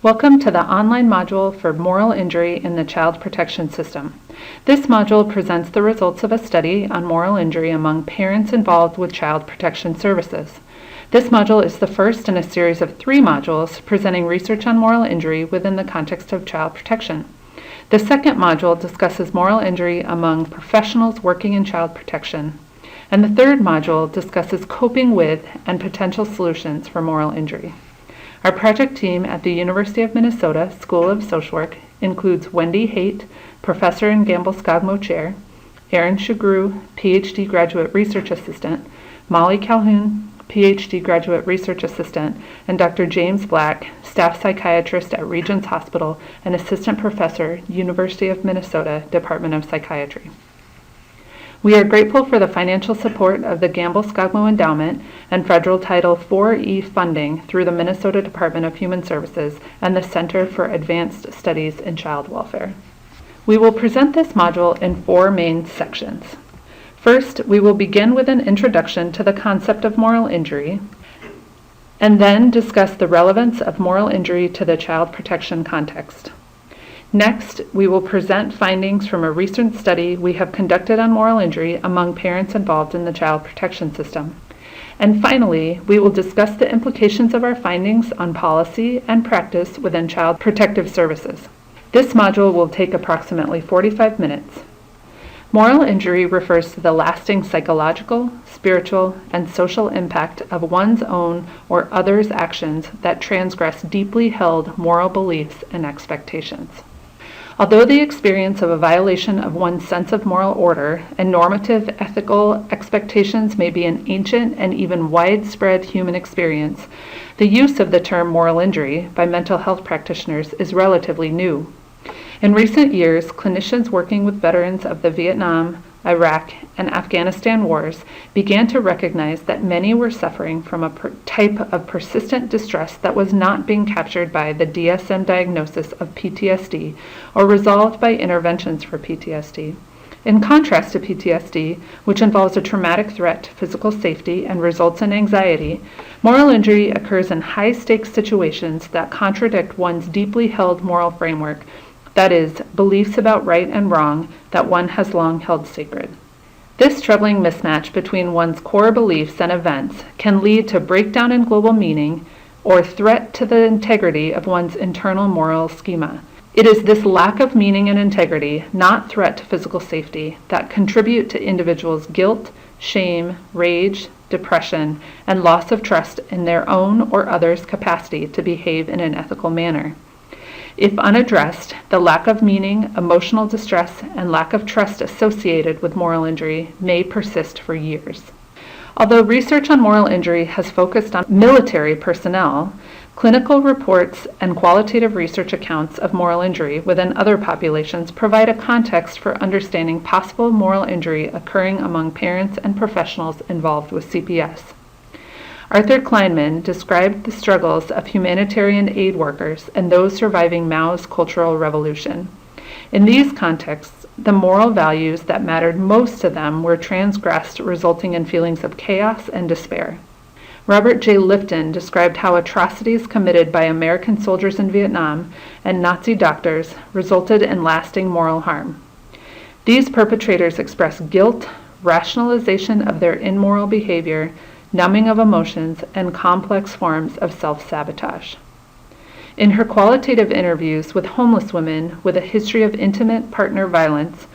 Welcome to the online module for moral injury in the child protection system. This module presents the results of a study on moral injury among parents involved with child protection services. This module is the first in a series of 3 modules presenting research on moral injury within the context of child protection. The second module discusses moral injury among professionals working in child protection. And the third module discusses coping with and potential solutions for moral injury. Our project team at the University of Minnesota School of Social Work includes Wendy Haight, Professor and Gamble-Skogmo Chair, Erin Sugrue, PhD Graduate Research Assistant, Molly Calhoun, PhD Graduate Research Assistant, and Dr. James Black, Staff Psychiatrist at Regents Hospital and Assistant Professor, University of Minnesota, Department of Psychiatry. We are grateful for the financial support of the Gamble-Skogmo Endowment and federal Title IV-E funding through the Minnesota Department of Human Services and the Center for Advanced Studies in Child Welfare. We will present this module in 4 main sections. First, we will begin with an introduction to the concept of moral injury, and then discuss the relevance of moral injury to the child protection context. Next, we will present findings from a recent study we have conducted on moral injury among parents involved in the child protection system. And finally, we will discuss the implications of our findings on policy and practice within child protective services. This module will take approximately 45 minutes. Moral injury refers to the lasting psychological, spiritual, and social impact of one's own or others' actions that transgress deeply held moral beliefs and expectations. Although the experience of a violation of one's sense of moral order and normative ethical expectations may be an ancient and even widespread human experience, the use of the term moral injury by mental health practitioners is relatively new. In recent years, clinicians working with veterans of the Vietnam, Iraq, and Afghanistan wars began to recognize that many were suffering from a type of persistent distress that was not being captured by the DSM diagnosis of PTSD or resolved by interventions for PTSD. In contrast to PTSD, which involves a traumatic threat to physical safety and results in anxiety, moral injury occurs in high-stakes situations that contradict one's deeply held moral framework, that is, beliefs about right and wrong that one has long held sacred. This troubling mismatch between one's core beliefs and events can lead to breakdown in global meaning or threat to the integrity of one's internal moral schema. It is this lack of meaning and integrity, not threat to physical safety, that contribute to individuals' guilt, shame, rage, depression, and loss of trust in their own or others' capacity to behave in an ethical manner. If unaddressed, the lack of meaning, emotional distress, and lack of trust associated with moral injury may persist for years. Although research on moral injury has focused on military personnel, clinical reports and qualitative research accounts of moral injury within other populations provide a context for understanding possible moral injury occurring among parents and professionals involved with CPS. Arthur Kleinman described the struggles of humanitarian aid workers and those surviving Mao's Cultural Revolution. In these contexts, the moral values that mattered most to them were transgressed, resulting in feelings of chaos and despair. Robert J. Lifton described how atrocities committed by American soldiers in Vietnam and Nazi doctors resulted in lasting moral harm. These perpetrators expressed guilt, rationalization of their immoral behavior, numbing of emotions, and complex forms of self-sabotage. In her qualitative interviews with homeless women with a history of intimate partner violence,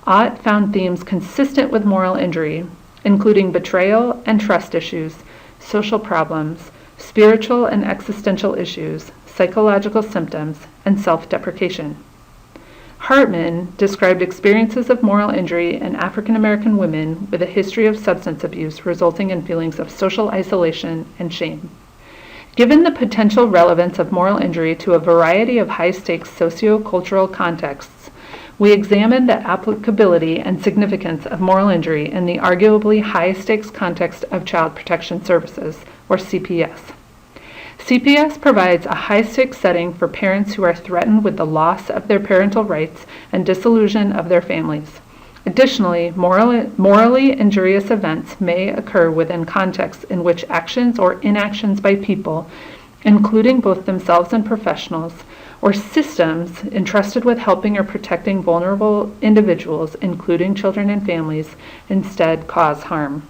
Ott found themes consistent with moral injury, including betrayal and trust issues, social problems, spiritual and existential issues, psychological symptoms, and self-deprecation. Hartman described experiences of moral injury in African American women with a history of substance abuse resulting in feelings of social isolation and shame. Given the potential relevance of moral injury to a variety of high-stakes socio-cultural contexts, we examined the applicability and significance of moral injury in the arguably high-stakes context of child protection services, or CPS. CPS provides a high-stakes setting for parents who are threatened with the loss of their parental rights and dissolution of their families. Additionally, morally injurious events may occur within contexts in which actions or inactions by people including both themselves and professionals, or systems entrusted with helping or protecting vulnerable individuals, including children and families, instead cause harm.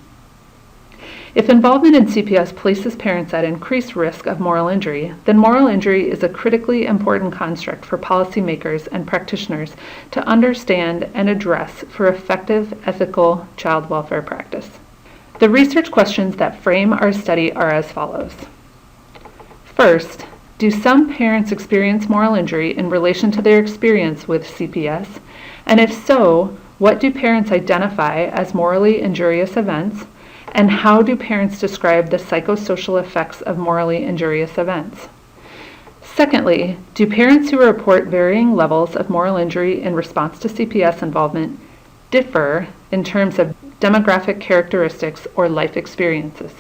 If involvement in CPS places parents at increased risk of moral injury, then moral injury is a critically important construct for policymakers and practitioners to understand and address for effective, ethical child welfare practice. The research questions that frame our study are as follows. First, do some parents experience moral injury in relation to their experience with CPS? And if so, what do parents identify as morally injurious events? And how do parents describe the psychosocial effects of morally injurious events? Secondly, do parents who report varying levels of moral injury in response to CPS involvement differ in terms of demographic characteristics or life experiences?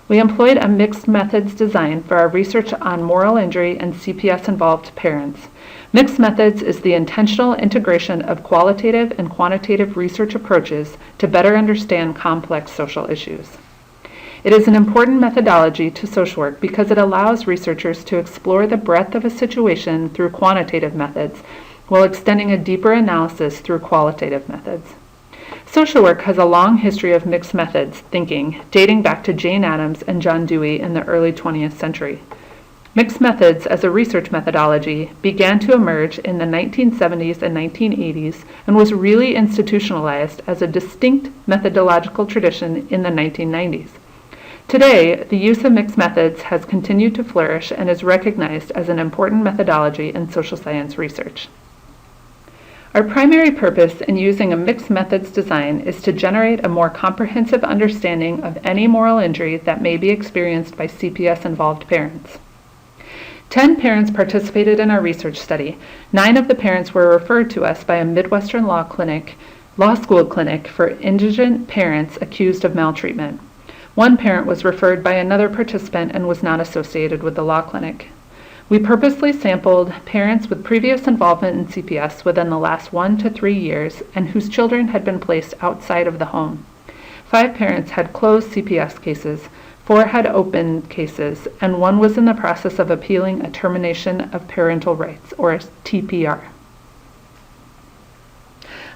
We employed a mixed methods design for our research on moral injury and CPS-involved parents. Mixed methods is the intentional integration of qualitative and quantitative research approaches to better understand complex social issues. It is an important methodology to social work because it allows researchers to explore the breadth of a situation through quantitative methods while extending a deeper analysis through qualitative methods. Social work has a long history of mixed methods thinking, dating back to Jane Addams and John Dewey in the early 20th century. Mixed methods as a research methodology began to emerge in the 1970s and 1980s and was really institutionalized as a distinct methodological tradition in the 1990s. Today, the use of mixed methods has continued to flourish and is recognized as an important methodology in social science research. Our primary purpose in using a mixed methods design is to generate a more comprehensive understanding of any moral injury that may be experienced by CPS-involved parents. 10 parents participated in our research study. 9 of the parents were referred to us by a Midwestern law school clinic for indigent parents accused of maltreatment. 1 parent was referred by another participant and was not associated with the law clinic. We purposely sampled parents with previous involvement in CPS within the last 1 to 3 years and whose children had been placed outside of the home. 5 parents had closed CPS cases, 4 had open cases, and 1 was in the process of appealing a termination of parental rights, or a TPR.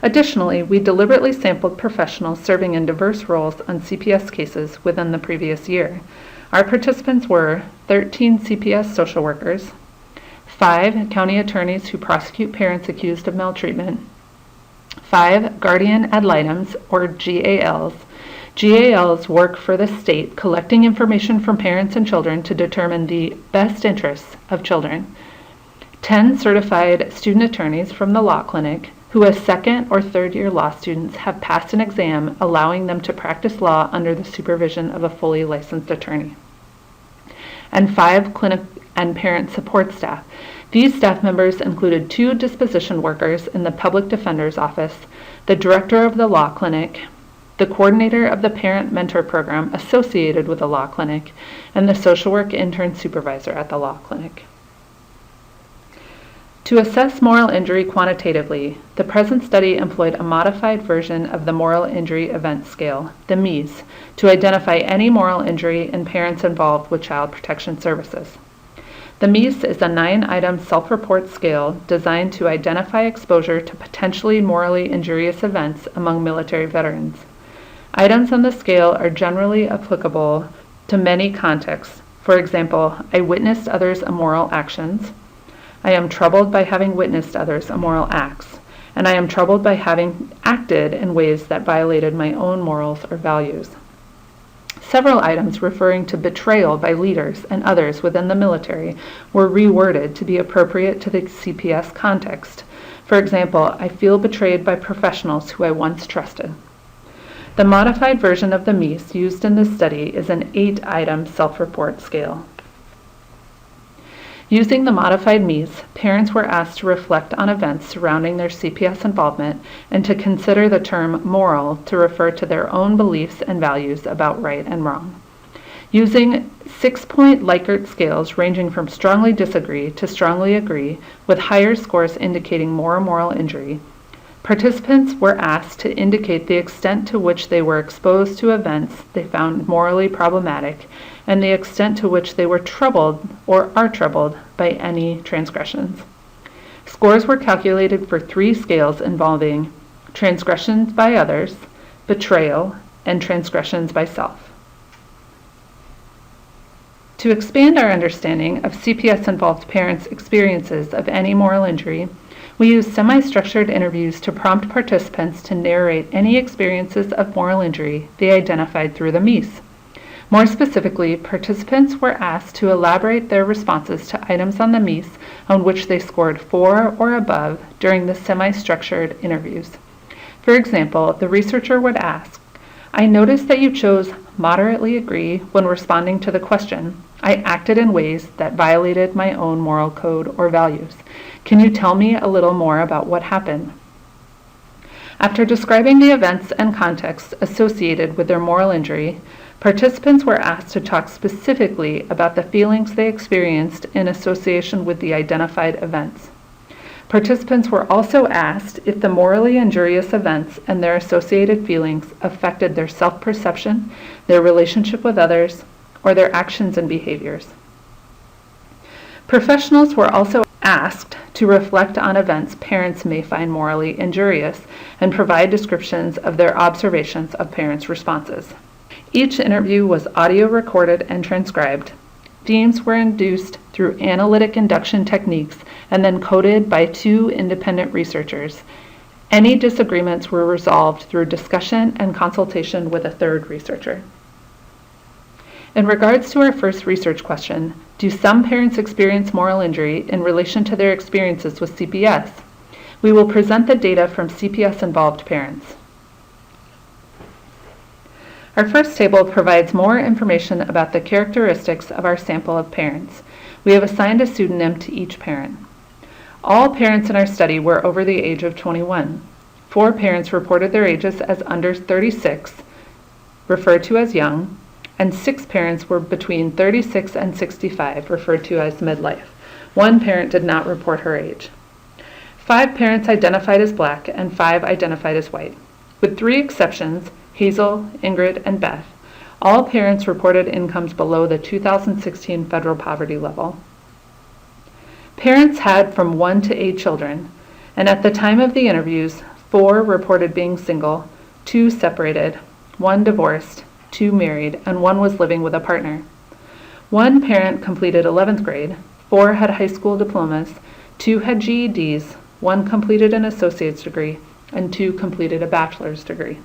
Additionally, we deliberately sampled professionals serving in diverse roles on CPS cases within the previous year. Our participants were 13 CPS social workers, 5 county attorneys who prosecute parents accused of maltreatment, 5 guardian ad litems, or GALs. GALs work for the state collecting information from parents and children to determine the best interests of children, 10 certified student attorneys from the law clinic who as second or third year law students have passed an exam allowing them to practice law under the supervision of a fully licensed attorney, and 5 clinic and parent support staff. These staff members included 2 disposition workers in the public defender's office, the director of the law clinic, the coordinator of the parent mentor program associated with the law clinic, and the social work intern supervisor at the law clinic. To assess moral injury quantitatively, the present study employed a modified version of the Moral Injury Event Scale, the MEES, to identify any moral injury in parents involved with child protection services. The MEES is a 9-item self-report scale designed to identify exposure to potentially morally injurious events among military veterans. Items on the scale are generally applicable to many contexts. For example, I witnessed others' immoral actions. I am troubled by having witnessed others' immoral acts, and I am troubled by having acted in ways that violated my own morals or values. Several items referring to betrayal by leaders and others within the military were reworded to be appropriate to the CPS context. For example, I feel betrayed by professionals who I once trusted. The modified version of the MEES used in this study is an 8-item self-report scale. Using the modified MEES, parents were asked to reflect on events surrounding their CPS involvement and to consider the term moral to refer to their own beliefs and values about right and wrong. Using 6-point Likert scales ranging from strongly disagree to strongly agree, with higher scores indicating more moral injury, Participants were asked to indicate the extent to which they were exposed to events they found morally problematic and the extent to which they were troubled or are troubled by any transgressions. Scores were calculated for 3 scales involving transgressions by others, betrayal, and transgressions by self. To expand our understanding of CPS-involved parents' experiences of any moral injury, we use semi-structured interviews to prompt participants to narrate any experiences of moral injury they identified through the MEAS. More specifically, participants were asked to elaborate their responses to items on the MEAS on which they scored 4 or above during the semi-structured interviews. For example, the researcher would ask, "I noticed that you chose moderately agree when responding to the question. I acted in ways that violated my own moral code or values. Can you tell me a little more about what happened?" After describing the events and context associated with their moral injury, participants were asked to talk specifically about the feelings they experienced in association with the identified events. Participants were also asked if the morally injurious events and their associated feelings affected their self-perception, their relationship with others, or their actions and behaviors. Professionals were also asked to reflect on events parents may find morally injurious and provide descriptions of their observations of parents' responses. Each interview was audio recorded and transcribed. Themes were induced through analytic induction techniques and then coded by 2 independent researchers. Any disagreements were resolved through discussion and consultation with a 3rd researcher. In regards to our first research question, do some parents experience moral injury in relation to their experiences with CPS? We will present the data from CPS-involved parents. Our first table provides more information about the characteristics of our sample of parents. We have assigned a pseudonym to each parent. All parents in our study were over the age of 21. 4 parents reported their ages as under 36, referred to as young, and 6 parents were between 36 and 65, referred to as midlife. 1 parent did not report her age. 5 parents identified as Black and 5 identified as white. With 3 exceptions, Hazel, Ingrid, and Beth, all parents reported incomes below the 2016 federal poverty level. Parents had from 1 to 8 children, and at the time of the interviews, 4 reported being single, 2 separated, 1 divorced, 2 married, and 1 was living with a partner. 1 parent completed 11th grade, 4 had high school diplomas, 2 had GEDs, 1 completed an associate's degree, and 2 completed a bachelor's degree.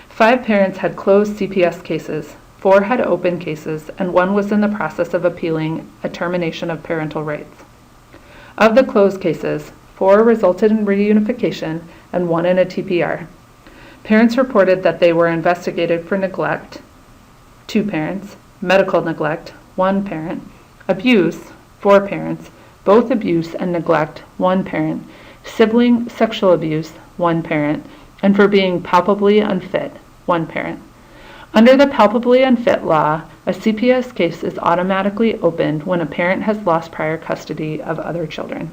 5 parents had closed CPS cases, 4 had open cases, and 1 was in the process of appealing a termination of parental rights. Of the closed cases, 4 resulted in reunification and 1 in a TPR. Parents reported that they were investigated for neglect, 2 parents, medical neglect, 1 parent, abuse, 4 parents, both abuse and neglect, 1 parent, sibling sexual abuse, 1 parent, and for being palpably unfit, 1 parent. Under the palpably unfit law, a CPS case is automatically opened when a parent has lost prior custody of other children.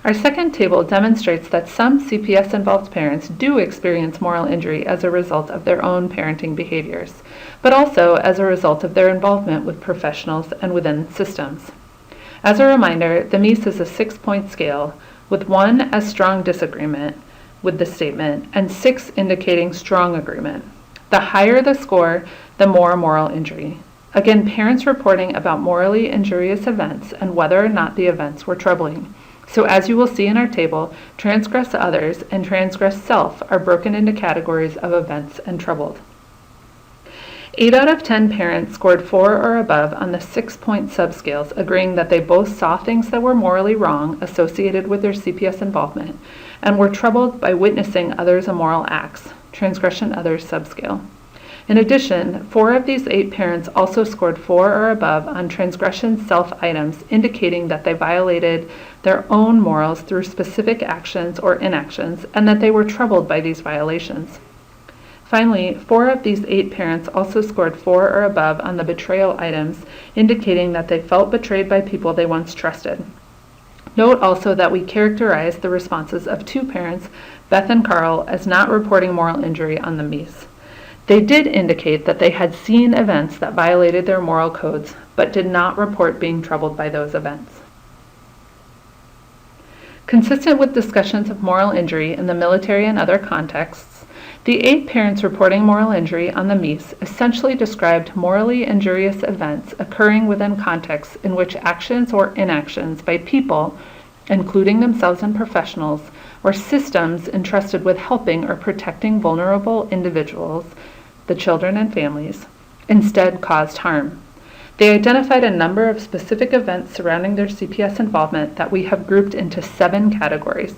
Our second table demonstrates that some CPS-involved parents do experience moral injury as a result of their own parenting behaviors, but also as a result of their involvement with professionals and within systems. As a reminder, the MEAS is a 6-point scale, with 1 as strong disagreement with the statement and 6 indicating strong agreement. The higher the score, the more moral injury. Again, parents reporting about morally injurious events and whether or not the events were troubling. So as you will see in our table, transgress others and transgress self are broken into categories of events and troubled. 8 out of 10 parents scored 4 or above on the 6-point subscales, agreeing that they both saw things that were morally wrong associated with their CPS involvement and were troubled by witnessing others' immoral acts, transgression others subscale. In addition, 4 of these 8 parents also scored 4 or above on transgression self items, indicating that they violated their own morals through specific actions or inactions, and that they were troubled by these violations. Finally, 4 of these 8 parents also scored 4 or above on the betrayal items, indicating that they felt betrayed by people they once trusted. Note also that we characterized the responses of two parents, Beth and Carl, as not reporting moral injury on the Mies. They did indicate that they had seen events that violated their moral codes, but did not report being troubled by those events. Consistent with discussions of moral injury in the military and other contexts, the 8 parents reporting moral injury on the Mies essentially described morally injurious events occurring within contexts in which actions or inactions by people, including themselves and professionals, or systems entrusted with helping or protecting vulnerable individuals, the children and families, instead caused harm. They identified a number of specific events surrounding their CPS involvement that we have grouped into 7 categories: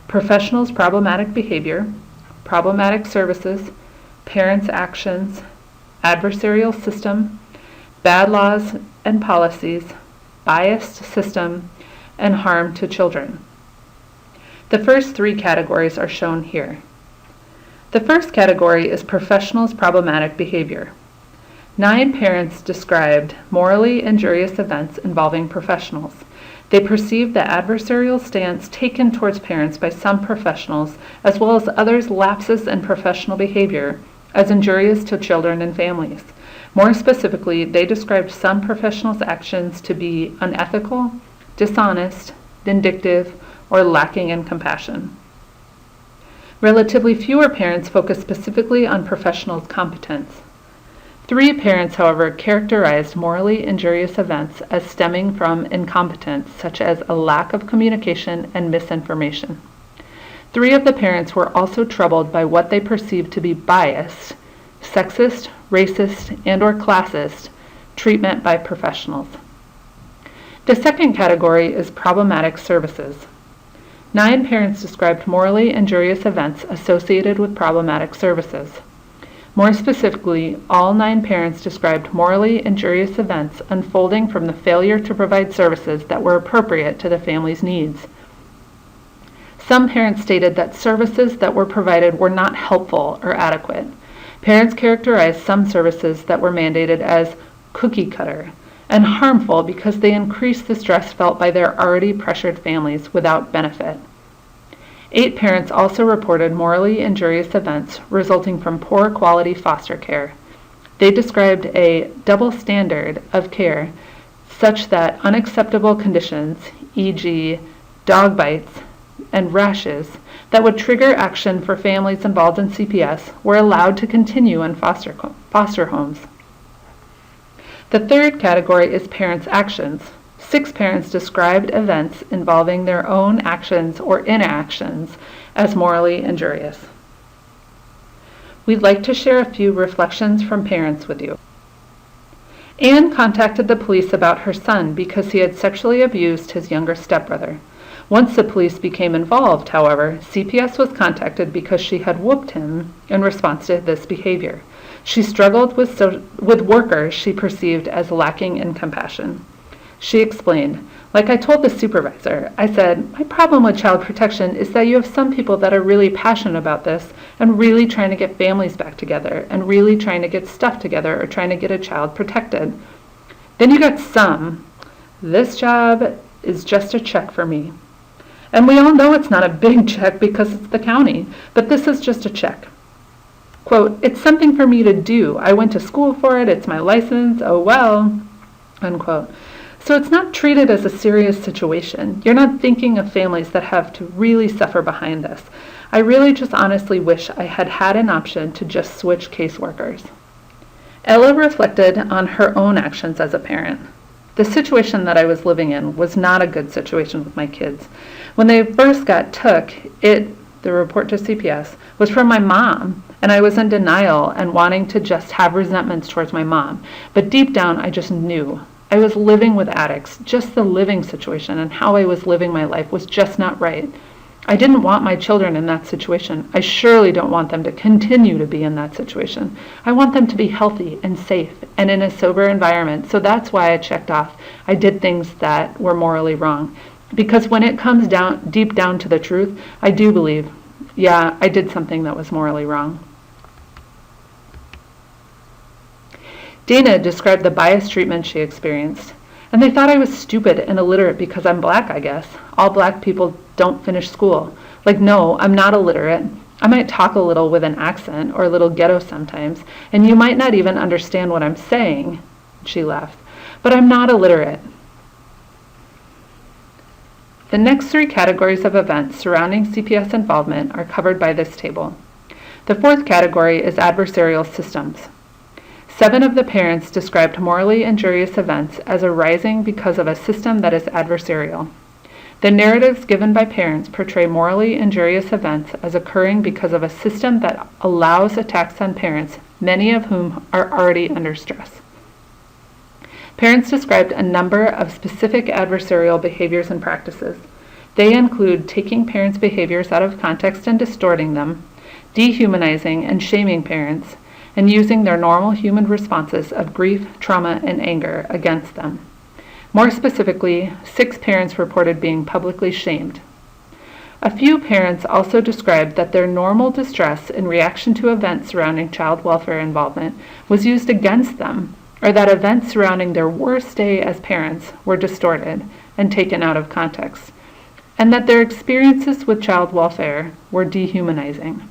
professionals' problematic behavior, problematic services, parents' actions, adversarial system, bad laws and policies, biased system, and harm to children. The first 3 categories are shown here. The first category is professionals' problematic behavior. 9 parents described morally injurious events involving professionals. They perceived the adversarial stance taken towards parents by some professionals, as well as others' lapses in professional behavior, as injurious to children and families. More specifically, they described some professionals' actions to be unethical, dishonest, vindictive, or lacking in compassion. Relatively fewer parents focused specifically on professionals' competence. 3 parents, however, characterized morally injurious events as stemming from incompetence, such as a lack of communication and misinformation. 3 of the parents were also troubled by what they perceived to be biased, sexist, racist, and/or classist treatment by professionals. The second category is problematic services. 9 parents described morally injurious events associated with problematic services. More specifically, all 9 parents described morally injurious events unfolding from the failure to provide services that were appropriate to the family's needs. Some parents stated that services that were provided were not helpful or adequate. Parents characterized some services that were mandated as cookie cutter and harmful because they increased the stress felt by their already pressured families without benefit. 8 parents also reported morally injurious events resulting from poor quality foster care. They described a double standard of care such that unacceptable conditions, e.g., dog bites and rashes, that would trigger action for families involved in CPS were allowed to continue in foster homes. The third category is parents' actions. 6 parents described events involving their own actions or inactions as morally injurious. We'd like to share a few reflections from parents with you. Anne contacted the police about her son because he had sexually abused his younger stepbrother. Once the police became involved, however, CPS was contacted because she had whooped him in response to this behavior. She struggled with workers she perceived as lacking in compassion. She explained, "Like I told the supervisor, I said, my problem with child protection is that you have some people that are really passionate about this and really trying to get families back together and really trying to get stuff together or trying to get a child protected. Then you got some. This job is just a check for me. And we all know it's not a big check because it's the county, but this is just a check. Quote, it's something for me to do. I went to school for it. It's my license. Oh, well," unquote. So it's not treated as a serious situation. You're not thinking of families that have to really suffer behind this. I really just honestly wish I had had an option to just switch caseworkers. Ella reflected on her own actions as a parent. The situation that I was living in was not a good situation with my kids. When they first got took, the report to CPS, was from my mom, and I was in denial and wanting to just have resentments towards my mom. But deep down, I just knew. I was living with addicts. Just the living situation and how I was living my life was just not right. I didn't want my children in that situation. I surely don't want them to continue to be in that situation. I want them to be healthy and safe and in a sober environment. So that's why I checked off. I did things that were morally wrong. Because when it comes down deep down to the truth, I do believe, yeah, I did something that was morally wrong. Dana described the biased treatment she experienced. And they thought I was stupid and illiterate because I'm black, I guess. All black people don't finish school. Like, no, I'm not illiterate. I might talk a little with an accent or a little ghetto sometimes, and you might not even understand what I'm saying, she laughed. But I'm not illiterate. The next three categories of events surrounding CPS involvement are covered by this table. The fourth category is adversarial systems. 7 of the parents described morally injurious events as arising because of a system that is adversarial. The narratives given by parents portray morally injurious events as occurring because of a system that allows attacks on parents, many of whom are already under stress. Parents described a number of specific adversarial behaviors and practices. They include taking parents' behaviors out of context and distorting them, dehumanizing and shaming parents, and using their normal human responses of grief, trauma, and anger against them. More specifically, 6 parents reported being publicly shamed. A few parents also described that their normal distress in reaction to events surrounding child welfare involvement was used against them, or that events surrounding their worst day as parents were distorted and taken out of context, and that their experiences with child welfare were dehumanizing.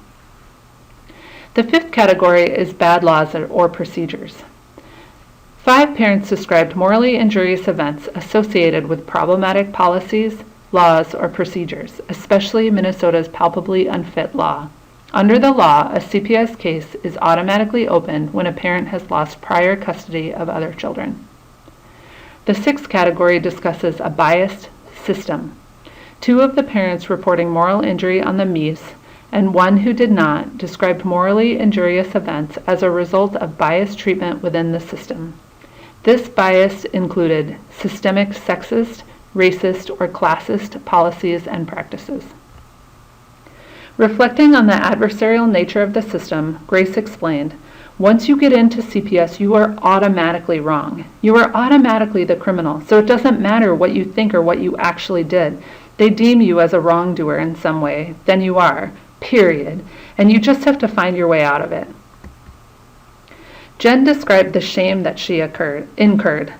The 5th category is bad laws or procedures. 5 parents described morally injurious events associated with problematic policies, laws, or procedures, especially Minnesota's palpably unfit law. Under the law, a CPS case is automatically opened when a parent has lost prior custody of other children. The 6th category discusses a biased system. 2 of the parents reporting moral injury on the MEAS and 1 who did not described morally injurious events as a result of biased treatment within the system. This bias included systemic sexist, racist, or classist policies and practices. Reflecting on the adversarial nature of the system, Grace explained, once you get into CPS, you are automatically wrong. You are automatically the criminal, so it doesn't matter what you think or what you actually did. They deem you as a wrongdoer in some way, then you are. Period. And you just have to find your way out of it. Jen described the shame that she incurred.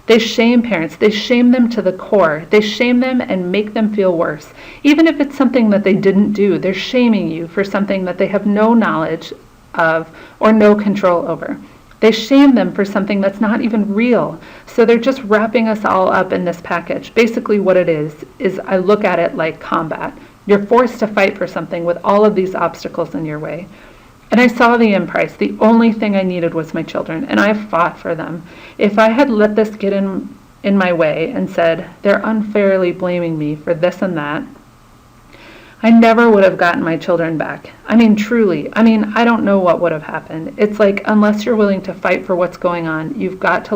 They shame parents. They shame them to the core. They shame them and make them feel worse. Even if it's something that they didn't do, they're shaming you for something that they have no knowledge of or no control over. They shame them for something that's not even real. So they're just wrapping us all up in this package. Basically what it is I look at it like combat. You're forced to fight for something with all of these obstacles in your way. And I saw the end price. The only thing I needed was my children, and I fought for them. If I had let this get in my way and said, they're unfairly blaming me for this and that, I never would have gotten my children back. I mean, truly. I mean, I don't know what would have happened. It's like, unless you're willing to fight for what's going on, you've got to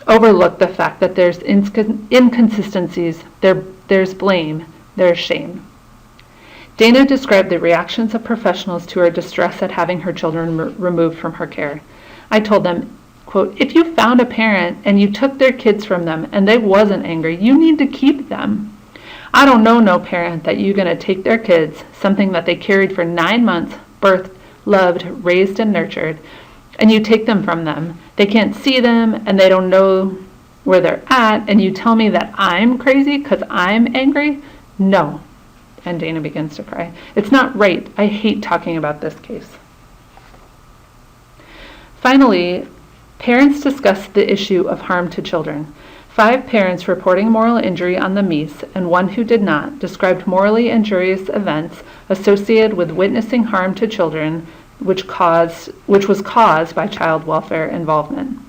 overlook the fact that there's inconsistencies, there's blame, there's shame. Dana described the reactions of professionals to her distress at having her children removed from her care. I told them, quote, if you found a parent and you took their kids from them and they wasn't angry, you need to keep them. I don't know no parent that you're going to take their kids, something that they carried for 9 months, birthed, loved, raised, and nurtured, and you take them from them. They can't see them and they don't know where they're at, and you tell me that I'm crazy because I'm angry? No. And Dana begins to cry. It's not right. I hate talking about this case. Finally, parents discussed the issue of harm to children. 5 parents reporting moral injury on the MEAS and 1 who did not described morally injurious events associated with witnessing harm to children which was caused by child welfare involvement.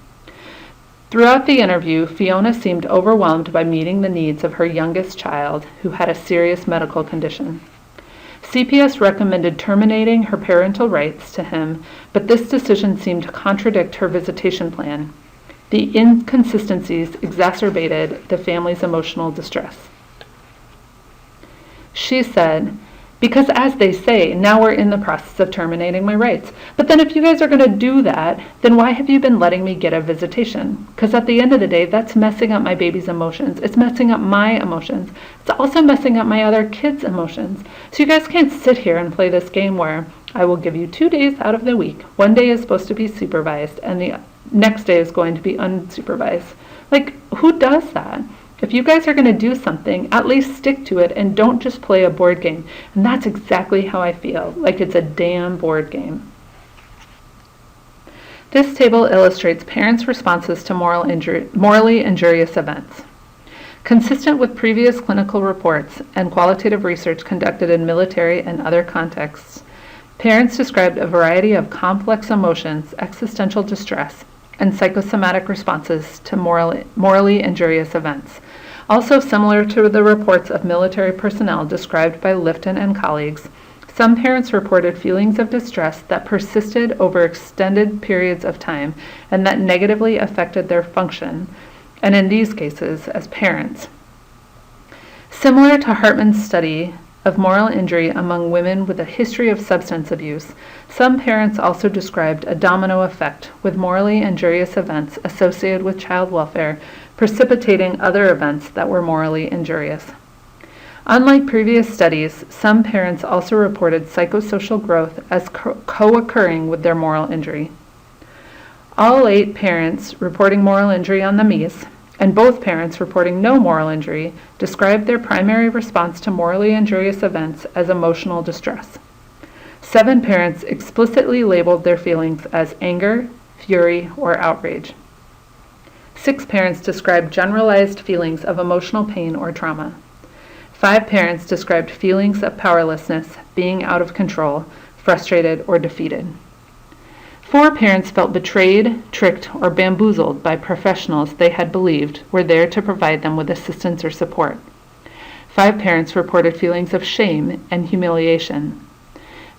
Throughout the interview, Fiona seemed overwhelmed by meeting the needs of her youngest child, who had a serious medical condition. CPS recommended terminating her parental rights to him, but this decision seemed to contradict her visitation plan. The inconsistencies exacerbated the family's emotional distress. She said, because as they say, now we're in the process of terminating my rights. But then if you guys are going to do that, then why have you been letting me get a visitation? Because at the end of the day, that's messing up my baby's emotions. It's messing up my emotions. It's also messing up my other kids' emotions. So you guys can't sit here and play this game where I will give you 2 days out of the week. 1 day is supposed to be supervised, and the next day is going to be unsupervised. Like, who does that? If you guys are going to do something, at least stick to it and don't just play a board game. And that's exactly how I feel, like it's a damn board game. This table illustrates parents' responses to morally injurious events. Consistent with previous clinical reports and qualitative research conducted in military and other contexts, parents described a variety of complex emotions, existential distress, and psychosomatic responses to morally injurious events. Also similar to the reports of military personnel described by Lifton and colleagues, some parents reported feelings of distress that persisted over extended periods of time and that negatively affected their function, and in these cases, as parents. Similar to Hartman's study of moral injury among women with a history of substance abuse, some parents also described a domino effect with morally injurious events associated with child welfare, precipitating other events that were morally injurious. Unlike previous studies, some parents also reported psychosocial growth as co-occurring with their moral injury. All 8 parents reporting moral injury on the MEAS, and both parents reporting no moral injury, described their primary response to morally injurious events as emotional distress. 7 parents explicitly labeled their feelings as anger, fury, or outrage. 6 parents described generalized feelings of emotional pain or trauma. 5 parents described feelings of powerlessness, being out of control, frustrated, or defeated. 4 parents felt betrayed, tricked, or bamboozled by professionals they had believed were there to provide them with assistance or support. 5 parents reported feelings of shame and humiliation.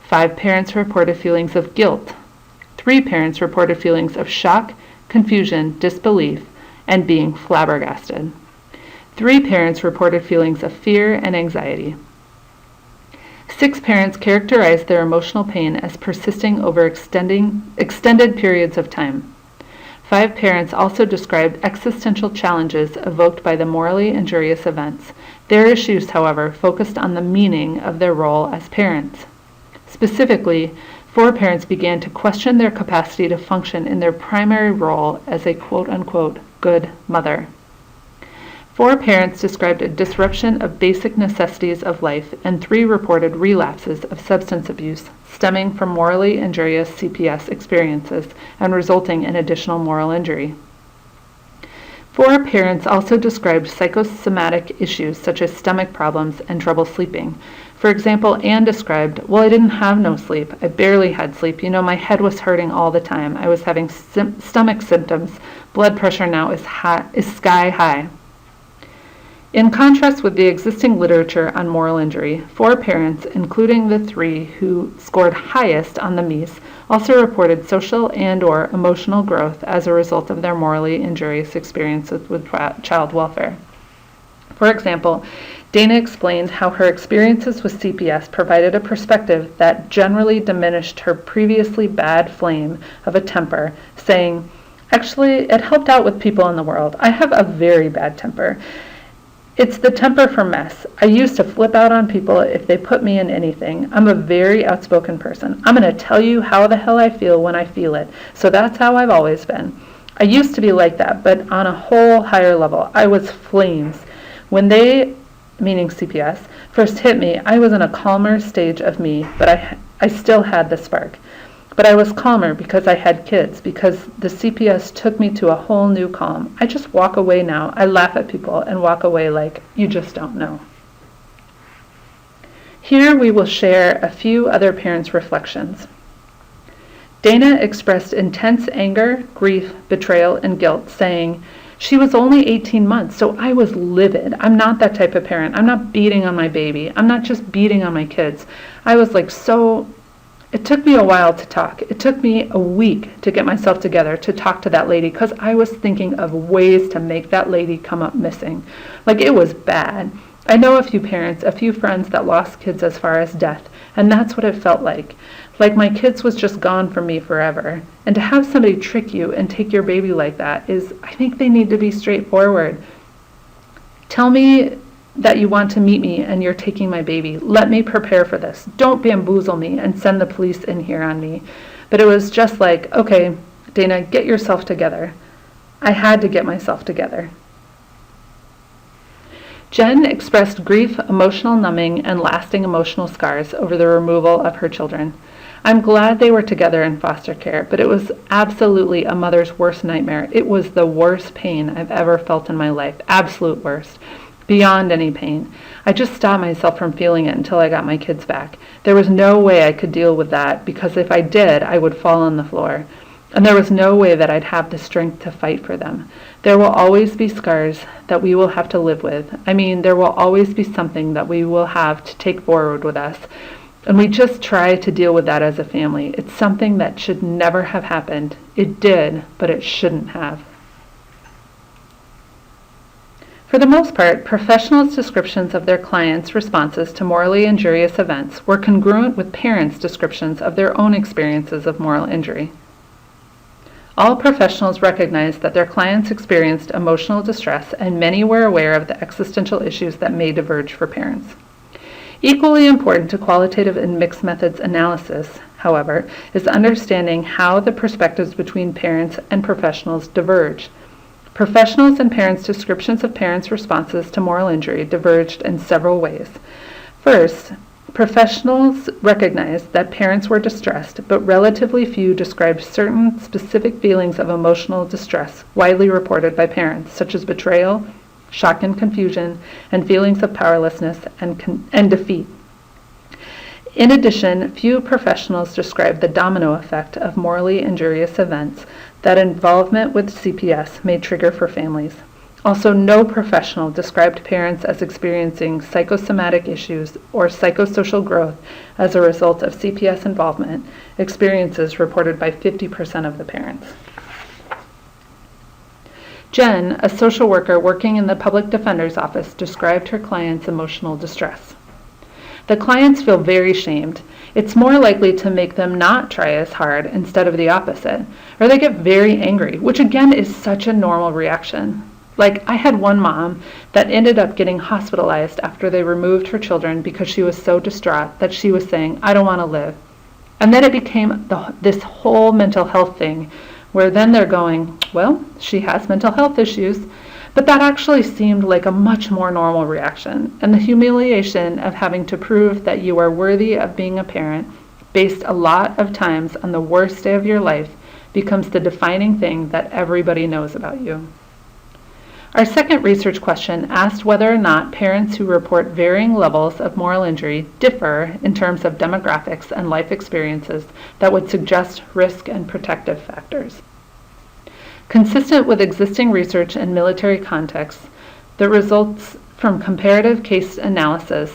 5 parents reported feelings of guilt. 3 parents reported feelings of shock, confusion, disbelief, and being flabbergasted. 3 parents reported feelings of fear and anxiety. 6 parents characterized their emotional pain as persisting over extended periods of time. 5 parents also described existential challenges evoked by the morally injurious events. Their issues, however, focused on the meaning of their role as parents. Specifically, 4 parents began to question their capacity to function in their primary role as a quote-unquote good mother. 4 parents described a disruption of basic necessities of life, and 3 reported relapses of substance abuse stemming from morally injurious CPS experiences and resulting in additional moral injury. 4 parents also described psychosomatic issues such as stomach problems and trouble sleeping. For example, Anne described, "Well, I didn't have no sleep. I barely had sleep. My head was hurting all the time. I was having stomach symptoms. Blood pressure now is sky high." In contrast with the existing literature on moral injury, 4 parents, including the 3 who scored highest on the MEAS, also reported social and/or emotional growth as a result of their morally injurious experiences with child welfare. For example, Dana explained how her experiences with CPS provided a perspective that generally diminished her previously bad flame of a temper, saying, "Actually, it helped out with people in the world. I have a very bad temper. It's the temper for mess. I used to flip out on people if they put me in anything. I'm a very outspoken person. I'm going to tell you how the hell I feel when I feel it. So that's how I've always been. I used to be like that, but on a whole higher level. I was flames. When they," meaning CPS, "first hit me, I was in a calmer stage of me, but I still had the spark. But I was calmer because I had kids, because the CPS took me to a whole new calm. I just walk away now. I laugh at people and walk away like, you just don't know." Here we will share a few other parents' reflections. Dana expressed intense anger, grief, betrayal, and guilt, saying, "She was only 18 months, so I was livid. I'm not that type of parent. I'm not beating on my baby. I'm not just beating on my kids. I was like It took me a while to talk. It took me a week to get myself together to talk to that lady because I was thinking of ways to make that lady come up missing. Like, it was bad. I know a few parents, a few friends that lost kids as far as death, and that's what it felt like. Like my kids was just gone from me forever. And to have somebody trick you and take your baby like that I think they need to be straightforward. Tell me that you want to meet me and you're taking my baby. Let me prepare for this. Don't bamboozle me and send the police in here on me." But it was just like, okay, Dana, get yourself together. I had to get myself together. Jen expressed grief, emotional numbing, and lasting emotional scars over the removal of her children. I'm glad they were together in foster care, but it was absolutely a mother's worst nightmare. It was the worst pain I've ever felt in my life, absolute worst, beyond any pain. I just stopped myself from feeling it until I got my kids back. There was no way I could deal with that, because if I did, I would fall on the floor. And there was no way that I'd have the strength to fight for them. There will always be scars that we will have to live with. There will always be something that we will have to take forward with us. And we just try to deal with that as a family. It's something that should never have happened. It did, but it shouldn't have. For the most part, professionals' descriptions of their clients' responses to morally injurious events were congruent with parents' descriptions of their own experiences of moral injury. All professionals recognized that their clients experienced emotional distress, and many were aware of the existential issues that may diverge for parents. Equally important to qualitative and mixed methods analysis, however, is understanding how the perspectives between parents and professionals diverge. Professionals' and parents' descriptions of parents' responses to moral injury diverged in several ways. First, professionals recognized that parents were distressed, but relatively few described certain specific feelings of emotional distress widely reported by parents, such as betrayal, shock and confusion, and feelings of powerlessness and defeat. In addition, few professionals described the domino effect of morally injurious events that involvement with CPS may trigger for families. Also, no professional described parents as experiencing psychosomatic issues or psychosocial growth as a result of CPS involvement, experiences reported by 50% of the parents. Jen, a social worker working in the public defender's office, described her client's emotional distress. The clients feel very shamed. It's more likely to make them not try as hard instead of the opposite, or they get very angry, which again is such a normal reaction. I had one mom that ended up getting hospitalized after they removed her children because she was so distraught that she was saying, "I don't want to live." And then it became this whole mental health thing, where then they're going, well, she has mental health issues. But that actually seemed like a much more normal reaction. And the humiliation of having to prove that you are worthy of being a parent, based a lot of times on the worst day of your life, becomes the defining thing that everybody knows about you. Our second research question asked whether or not parents who report varying levels of moral injury differ in terms of demographics and life experiences that would suggest risk and protective factors. Consistent with existing research and military contexts, the results from comparative case analyses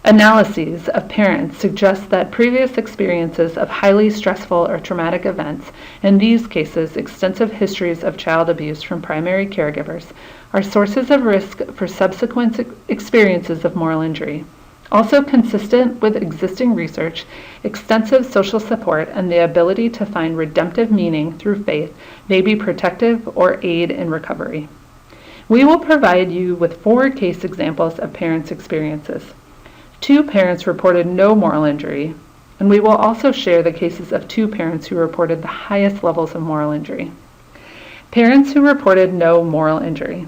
of parents suggest that previous experiences of highly stressful or traumatic events, in these cases extensive histories of child abuse from primary caregivers, are sources of risk for subsequent experiences of moral injury. Also consistent with existing research, extensive social support and the ability to find redemptive meaning through faith may be protective or aid in recovery. We will provide you with 4 case examples of parents' experiences. 2 parents reported no moral injury, and we will also share the cases of 2 parents who reported the highest levels of moral injury. Parents who reported no moral injury.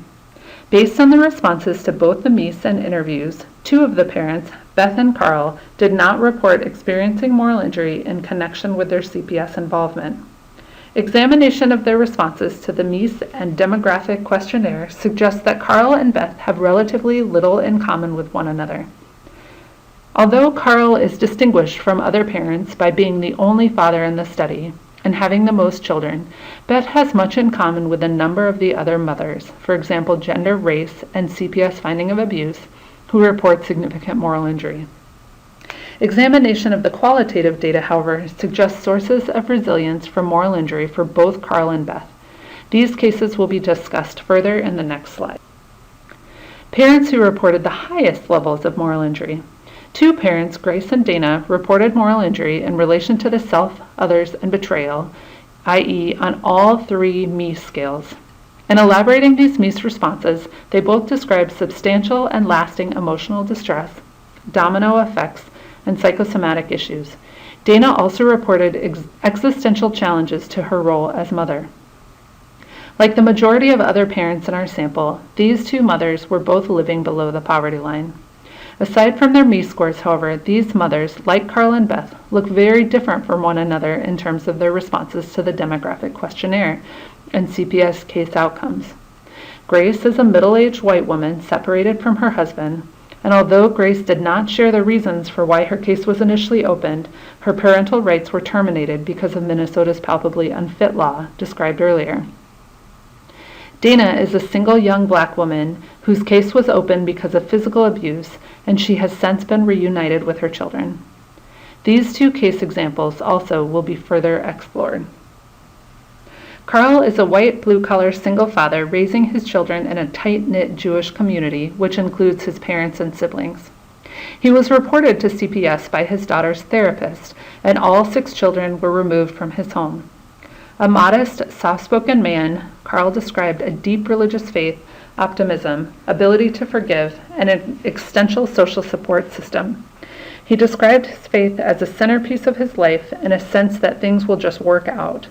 Based on the responses to both the meets and interviews, 2 of the parents, Beth and Carl, did not report experiencing moral injury in connection with their CPS involvement. Examination of their responses to the Meese and demographic questionnaire suggests that Carl and Beth have relatively little in common with one another. Although Carl is distinguished from other parents by being the only father in the study and having the most children, Beth has much in common with a number of the other mothers, for example, gender, race, and CPS finding of abuse, who report significant moral injury. Examination of the qualitative data, however, suggests sources of resilience from moral injury for both Carl and Beth. These cases will be discussed further in the next slide. Parents who reported the highest levels of moral injury. 2 parents, Grace and Dana, reported moral injury in relation to the self, others, and betrayal, i.e. on all 3 Meese scales. In elaborating these Meese responses, they both described substantial and lasting emotional distress, domino effects, and psychosomatic issues. Dana also reported existential challenges to her role as mother. Like the majority of other parents in our sample, these two mothers were both living below the poverty line. Aside from their ME scores, however, these mothers, like Carl and Beth, look very different from one another in terms of their responses to the demographic questionnaire and CPS case outcomes. Grace is a middle-aged white woman separated from her husband, and although Grace did not share the reasons for why her case was initially opened, her parental rights were terminated because of Minnesota's palpably unfit law described earlier. Dana is a single young black woman whose case was opened because of physical abuse, and she has since been reunited with her children. These two case examples also will be further explored. Carl is a white, blue-collar single father raising his children in a tight-knit Jewish community, which includes his parents and siblings. He was reported to CPS by his daughter's therapist, and all 6 children were removed from his home. A modest, soft-spoken man, Carl described a deep religious faith, optimism, ability to forgive, and an extensive social support system. He described his faith as a centerpiece of his life and a sense that things will just work out.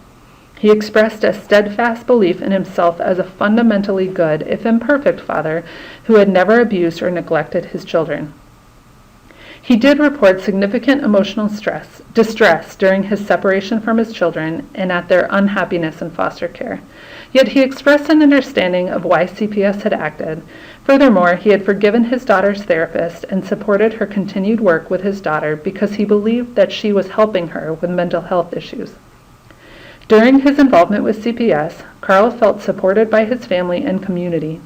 He expressed a steadfast belief in himself as a fundamentally good, if imperfect, father who had never abused or neglected his children. He did report significant emotional distress during his separation from his children and at their unhappiness in foster care. Yet he expressed an understanding of why CPS had acted. Furthermore, he had forgiven his daughter's therapist and supported her continued work with his daughter because he believed that she was helping her with mental health issues. During his involvement with CPS, Carl felt supported by his family and community.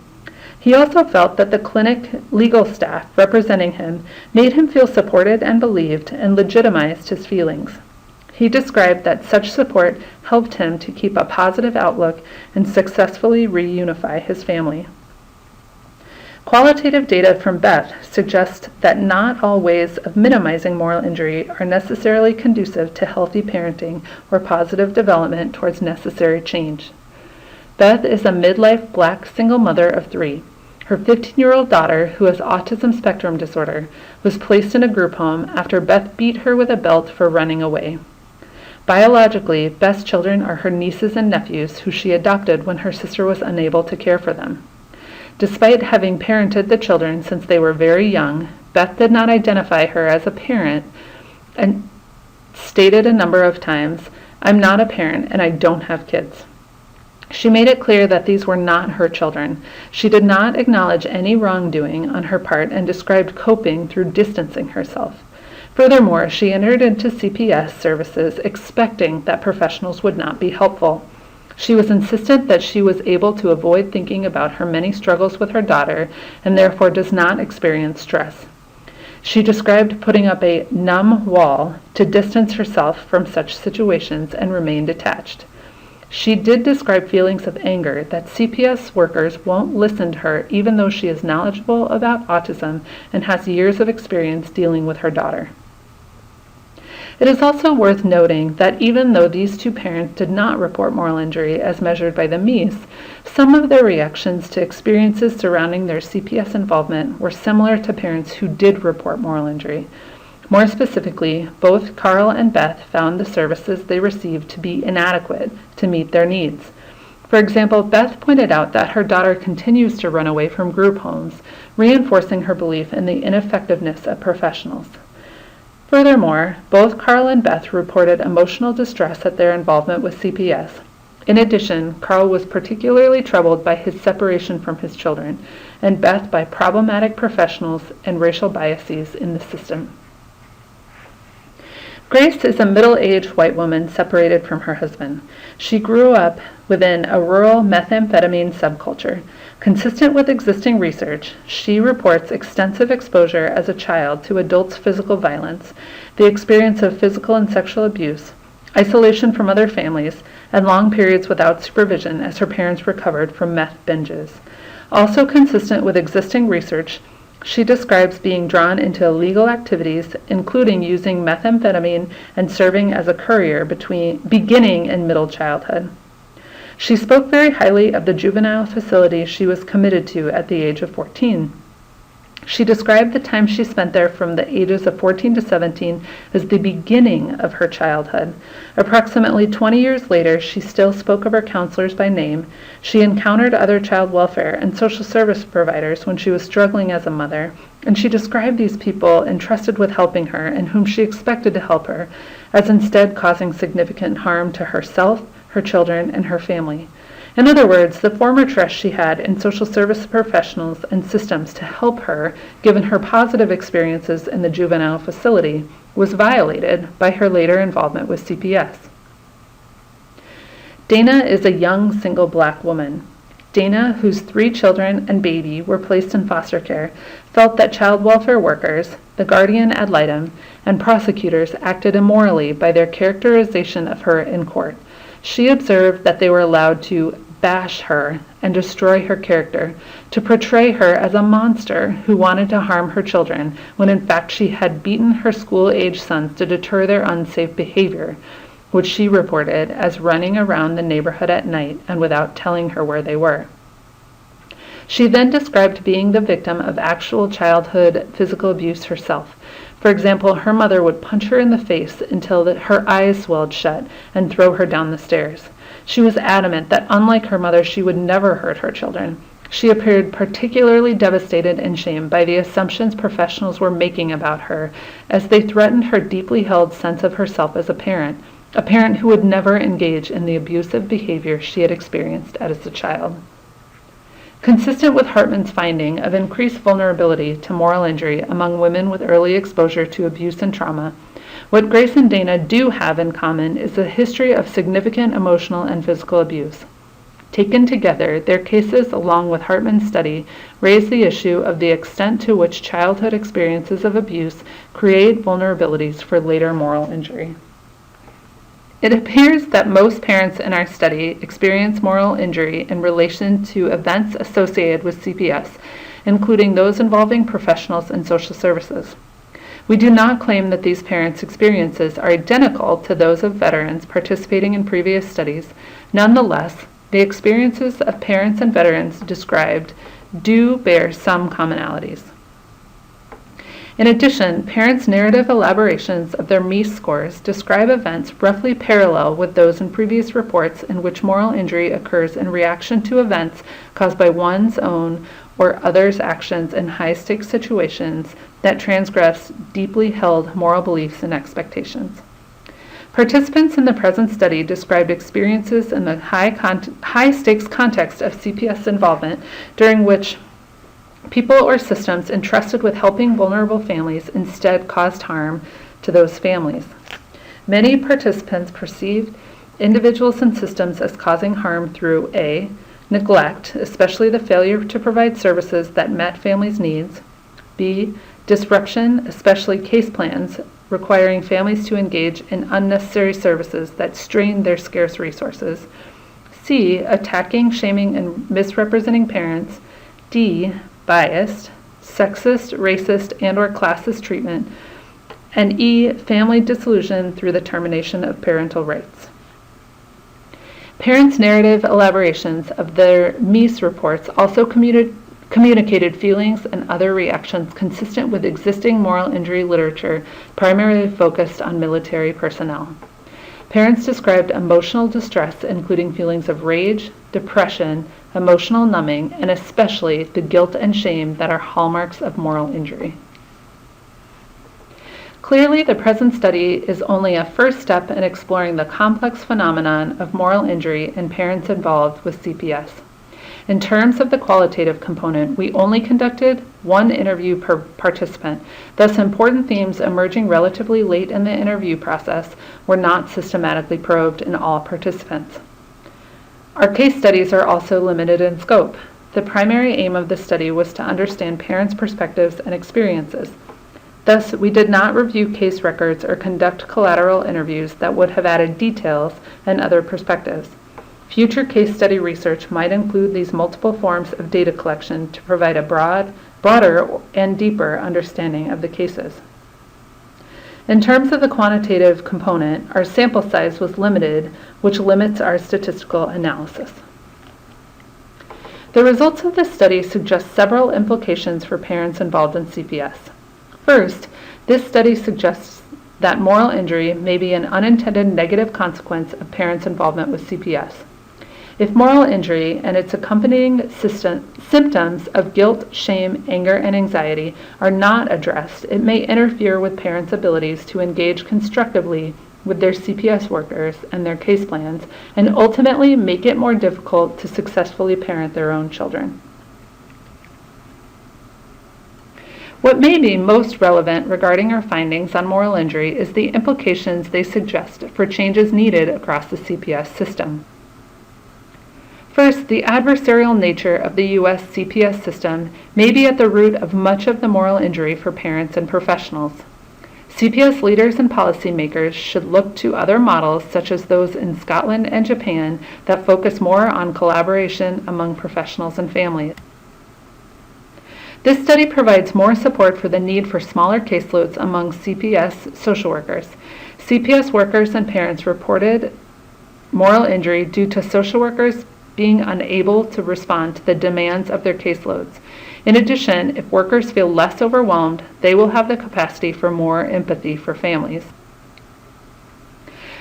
He also felt that the clinic legal staff representing him made him feel supported and believed and legitimized his feelings. He described that such support helped him to keep a positive outlook and successfully reunify his family. Qualitative data from Beth suggests that not all ways of minimizing moral injury are necessarily conducive to healthy parenting or positive development towards necessary change. Beth is a midlife black single mother of 3. Her 15-year-old daughter, who has autism spectrum disorder, was placed in a group home after Beth beat her with a belt for running away. Biologically, Beth's children are her nieces and nephews, who she adopted when her sister was unable to care for them. Despite having parented the children since they were very young, Beth did not identify her as a parent and stated a number of times, "I'm not a parent and I don't have kids." She made it clear that these were not her children. She did not acknowledge any wrongdoing on her part and described coping through distancing herself. Furthermore, she entered into CPS services expecting that professionals would not be helpful. She was insistent that she was able to avoid thinking about her many struggles with her daughter and therefore does not experience stress. She described putting up a numb wall to distance herself from such situations and remain detached. She did describe feelings of anger that CPS workers won't listen to her even though she is knowledgeable about autism and has years of experience dealing with her daughter. It is also worth noting that even though these two parents did not report moral injury as measured by the MEAS, some of their reactions to experiences surrounding their CPS involvement were similar to parents who did report moral injury. More specifically, both Carl and Beth found the services they received to be inadequate to meet their needs. For example, Beth pointed out that her daughter continues to run away from group homes, reinforcing her belief in the ineffectiveness of professionals. Furthermore, both Carl and Beth reported emotional distress at their involvement with CPS. In addition, Carl was particularly troubled by his separation from his children, and Beth by problematic professionals and racial biases in the system. Grace is a middle-aged white woman separated from her husband. She grew up within a rural methamphetamine subculture. Consistent with existing research, she reports extensive exposure as a child to adults' physical violence, the experience of physical and sexual abuse, isolation from other families, and long periods without supervision as her parents recovered from meth binges. Also consistent with existing research, she describes being drawn into illegal activities, including using methamphetamine and serving as a courier beginning in middle childhood. She spoke very highly of the juvenile facility she was committed to at the age of 14. She described the time she spent there from the ages of 14 to 17 as the beginning of her childhood. Approximately 20 years later, she still spoke of her counselors by name. She encountered other child welfare and social service providers when she was struggling as a mother, and she described these people entrusted with helping her and whom she expected to help her as instead causing significant harm to herself, her children, and her family. In other words, the former trust she had in social service professionals and systems to help her, given her positive experiences in the juvenile facility, was violated by her later involvement with CPS. Dana is a young single black woman. Dana, whose 3 children and baby were placed in foster care, felt that child welfare workers, the guardian ad litem, and prosecutors acted immorally by their characterization of her in court. She observed that they were allowed to bash her and destroy her character, to portray her as a monster who wanted to harm her children, when in fact she had beaten her school-age sons to deter their unsafe behavior, which she reported as running around the neighborhood at night and without telling her where they were. She then described being the victim of actual childhood physical abuse herself. For example, her mother would punch her in the face until her eyes swelled shut and throw her down the stairs. She was adamant that unlike her mother, she would never hurt her children. She appeared particularly devastated and shamed by the assumptions professionals were making about her, as they threatened her deeply held sense of herself as a parent who would never engage in the abusive behavior she had experienced as a child. Consistent with Hartman's finding of increased vulnerability to moral injury among women with early exposure to abuse and trauma, what Grace and Dana do have in common is a history of significant emotional and physical abuse. Taken together, their cases, along with Hartman's study, raise the issue of the extent to which childhood experiences of abuse create vulnerabilities for later moral injury. It appears that most parents in our study experience moral injury in relation to events associated with CPS, including those involving professionals in social services. We do not claim that these parents' experiences are identical to those of veterans participating in previous studies. Nonetheless, the experiences of parents and veterans described do bear some commonalities. In addition, parents' narrative elaborations of their MEIS scores describe events roughly parallel with those in previous reports in which moral injury occurs in reaction to events caused by one's own or others' actions in high-stakes situations that transgress deeply held moral beliefs and expectations. Participants in the present study described experiences in the high-stakes context of CPS involvement during which people or systems entrusted with helping vulnerable families instead caused harm to those families. Many participants perceived individuals and systems as causing harm through A, neglect, especially the failure to provide services that met families' needs, B, disruption, especially case plans requiring families to engage in unnecessary services that strained their scarce resources, C, attacking, shaming, and misrepresenting parents, D, biased, sexist, racist, and/or classist treatment, and E, family disillusion through the termination of parental rights. Parents' narrative elaborations of their MEIS reports also communicated feelings and other reactions consistent with existing moral injury literature primarily focused on military personnel. Parents described emotional distress, including feelings of rage, depression, emotional numbing, and especially the guilt and shame that are hallmarks of moral injury. Clearly, the present study is only a first step in exploring the complex phenomenon of moral injury in parents involved with CPS. In terms of the qualitative component, we only conducted one interview per participant. Thus, important themes emerging relatively late in the interview process were not systematically probed in all participants. Our case studies are also limited in scope. The primary aim of the study was to understand parents' perspectives and experiences. Thus, we did not review case records or conduct collateral interviews that would have added details and other perspectives. Future case study research might include these multiple forms of data collection to provide a broader and deeper understanding of the cases. In terms of the quantitative component, our sample size was limited, which limits our statistical analysis. The results of this study suggest several implications for parents involved in CPS. First, this study suggests that moral injury may be an unintended negative consequence of parents' involvement with CPS. If moral injury and its accompanying symptoms of guilt, shame, anger, and anxiety are not addressed, it may interfere with parents' abilities to engage constructively with their CPS workers and their case plans, and ultimately make it more difficult to successfully parent their own children. What may be most relevant regarding our findings on moral injury is the implications they suggest for changes needed across the CPS system. First, the adversarial nature of the U.S. CPS system may be at the root of much of the moral injury for parents and professionals. CPS leaders and policymakers should look to other models such as those in Scotland and Japan that focus more on collaboration among professionals and families. This study provides more support for the need for smaller caseloads among CPS social workers. CPS workers and parents reported moral injury due to social workers being unable to respond to the demands of their caseloads. In addition, if workers feel less overwhelmed, they will have the capacity for more empathy for families.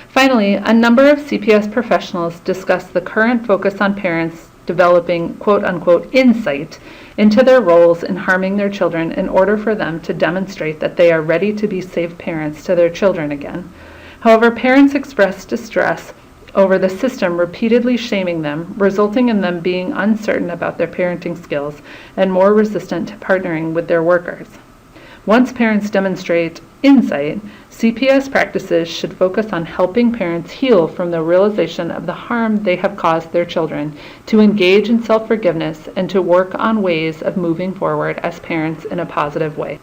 Finally, a number of CPS professionals discussed the current focus on parents developing quote-unquote insight into their roles in harming their children in order for them to demonstrate that they are ready to be safe parents to their children again. However, parents expressed distress over the system repeatedly shaming them, resulting in them being uncertain about their parenting skills and more resistant to partnering with their workers. Once parents demonstrate insight, CPS practices should focus on helping parents heal from the realization of the harm they have caused their children, to engage in self-forgiveness, and to work on ways of moving forward as parents in a positive way.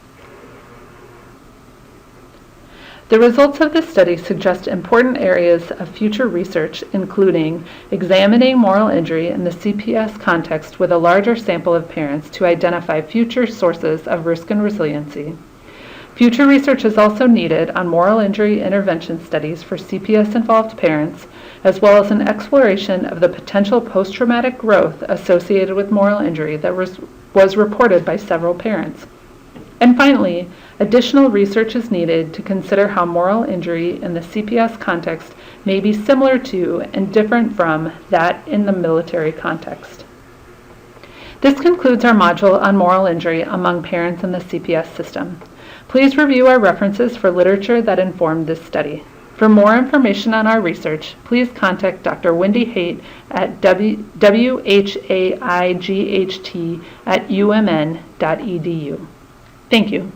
The results of this study suggest important areas of future research, including examining moral injury in the CPS context with a larger sample of parents to identify future sources of risk and resiliency. Future research is also needed on moral injury intervention studies for CPS-involved parents, as well as an exploration of the potential post-traumatic growth associated with moral injury that was reported by several parents. And finally, additional research is needed to consider how moral injury in the CPS context may be similar to and different from that in the military context. This concludes our module on moral injury among parents in the CPS system. Please review our references for literature that informed this study. For more information on our research, please contact Dr. Wendy Haight at whaight@umn.edu. Thank you.